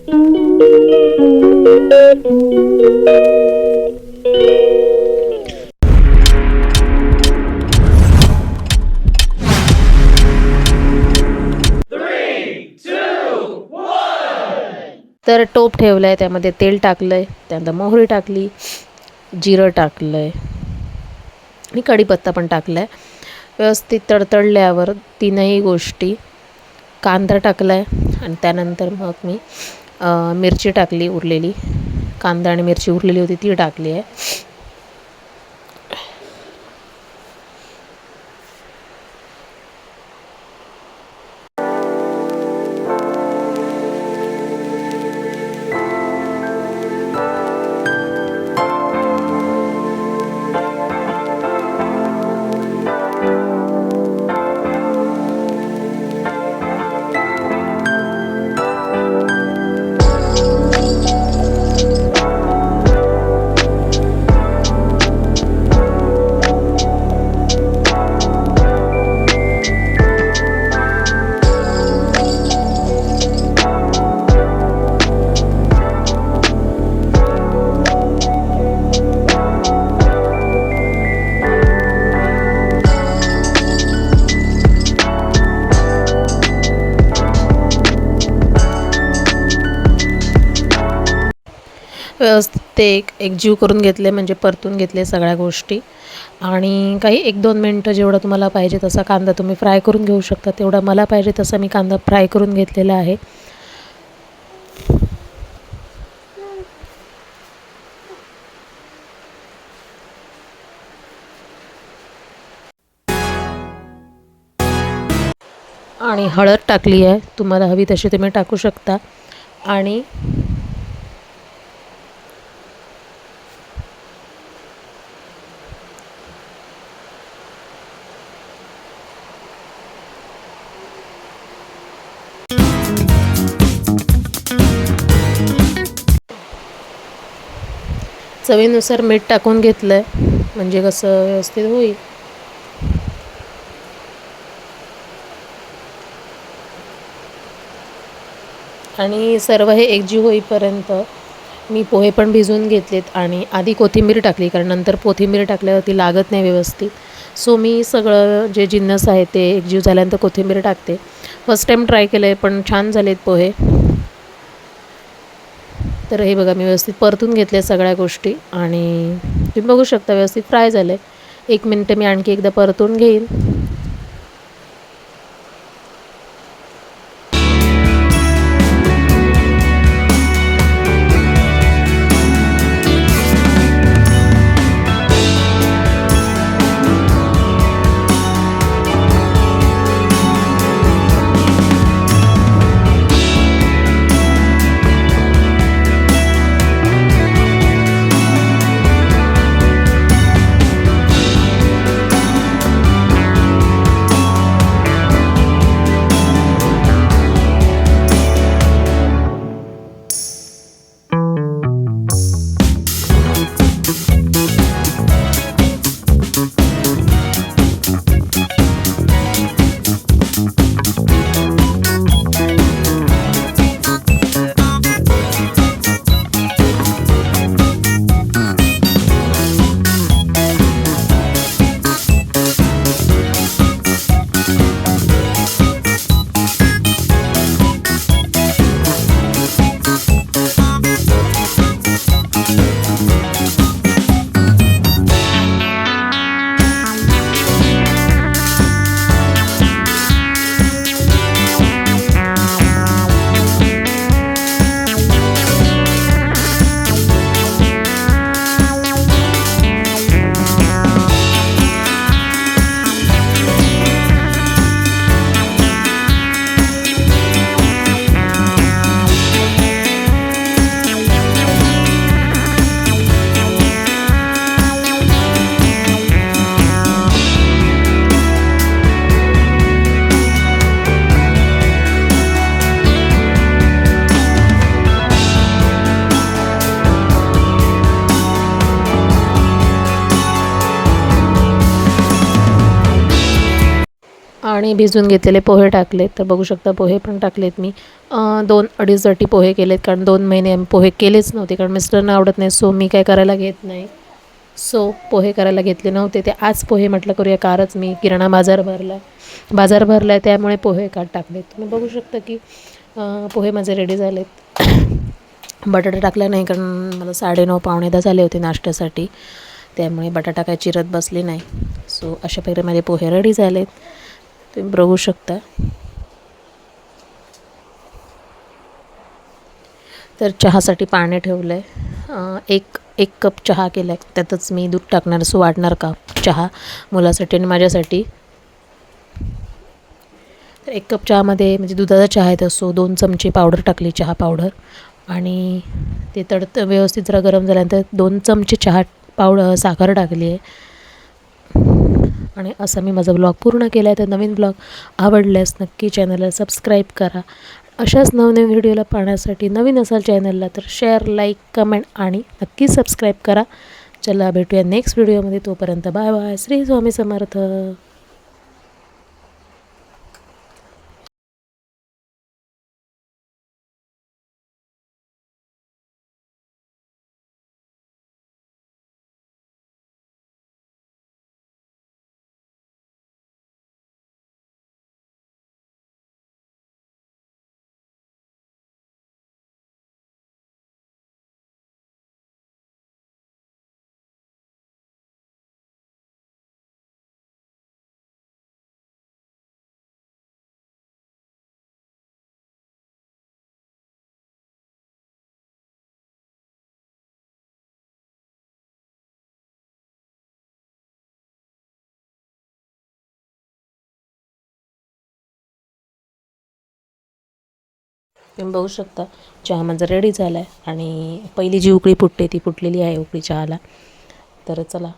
तर टोप ठेवला आहे, त्यामध्ये तेल टाकलं आहे, त्यानंतर मोहरी टाकली, जिरं टाकलं आहे आणि कढीपत्ता पण टाकला आहे. व्यवस्थित तडतडल्यावर तीनही गोष्टी, कांदा टाकला आहे आणि त्यानंतर मग मी मिरची टाकली उरलेली, कांदा आणि मिरची उरलेली होती ती टाकली आहे. व्यवस्थित ते एकजीव करून घेतले, म्हणजे परतून घेतले सगळ्या गोष्टी. आणि काही 1-2 मिनटं जेवढं तुम्हाला पाहिजे तसा कांदा तुम्ही फ्राय करून घेऊ शकता. तेवढा मला पाहिजे तसा मी कांदा फ्राय करून घेतलेला आहे. आणि हळद टाकली आहे, तुम्हाला हवी तशी तुम्ही टाकू शकता. आणि चवीनुसार मीठ टाकून घेतलं आहे, म्हणजे कसं व्यवस्थित होईल. आणि सर्व हे एकजीव होईपर्यंत मी पोहे पण भिजवून घेतलेत आणि आधी कोथिंबीर टाकली, कारण नंतर कोथिंबीर टाकल्यावरती लागत नाही व्यवस्थित. सो मी सगळं जे जिन्नस आहे ते एकजीव झाल्यानंतर कोथिंबीर टाकते. फर्स्ट टाईम ट्राय केलं आहे, पण छान झालेत पोहे. तर हे बघा, मी व्यवस्थित परतून घेतले सगळ्या गोष्टी आणि तुम्ही बघू शकता व्यवस्थित फ्राय झाले. 1 मिनिट मी आणखी एकदा परतून घेईन. आणि भिजवून घेतलेले पोहे टाकलेत. तर बघू शकता पोहे पण टाकलेत मी. 2-2.5 वाटी पोहे केलेत, कारण 2 महिने आम्ही पोहे केलेच नव्हते, कारण मिस्टरांना आवडत नाही. सो मी काय करायला घेत नाही. सो पोहे करायला घेतले नव्हते. ते आज पोहे म्हटलं करूया, कारच मी किराणा बाजार भरला आहे, त्यामुळे पोहे काढ टाकले. तुम्ही बघू शकता की पोहे माझे रेडी झालेत. बटाटा टाकला नाही, कारण मला 9:30 पावणे 10 झाले होते नाश्त्यासाठी, त्यामुळे बटाटा काय चिरत बसले नाही. सो अशा प्रकारे माझे पोहे रेडी झालेत, तुम्ही बघू शकता. तर चहासाठी पाणी ठेवलं आहे. एक कप चहा केला आहे, त्यातच मी दूध टाकणार. सो वाढणार का चहा मुलासाठी आणि माझ्यासाठी. तर 1 कप चहामध्ये, म्हणजे दुधाचा चहा आहे तर, सो 2 चमचे पावडर टाकली, चहा पावडर. आणि ते व्यवस्थित जरा गरम झाल्यानंतर 2 चमचे साखर टाकली आहे. आणि असा मी माझा ब्लॉग पूर्ण केला आहे. तर नवीन ब्लॉग आवडल्यास नक्की चॅनलला सबस्क्राईब करा. अशाच नवनवीन व्हिडिओला पाहण्यासाठी नवीन असाल चॅनलला तर शेअर, लाईक, कमेंट आणि नक्की सबस्क्राईब करा. चला भेटूया नेक्स्ट व्हिडिओमध्ये. तोपर्यंत बाय बाय. श्री स्वामी समर्थ. तुम्ही बघू शकता चहा माझा रेडी झाला आहे. आणि पहिली जी उकळी फुटते ती फुटलेली आहे उकळी चहाला. तर चला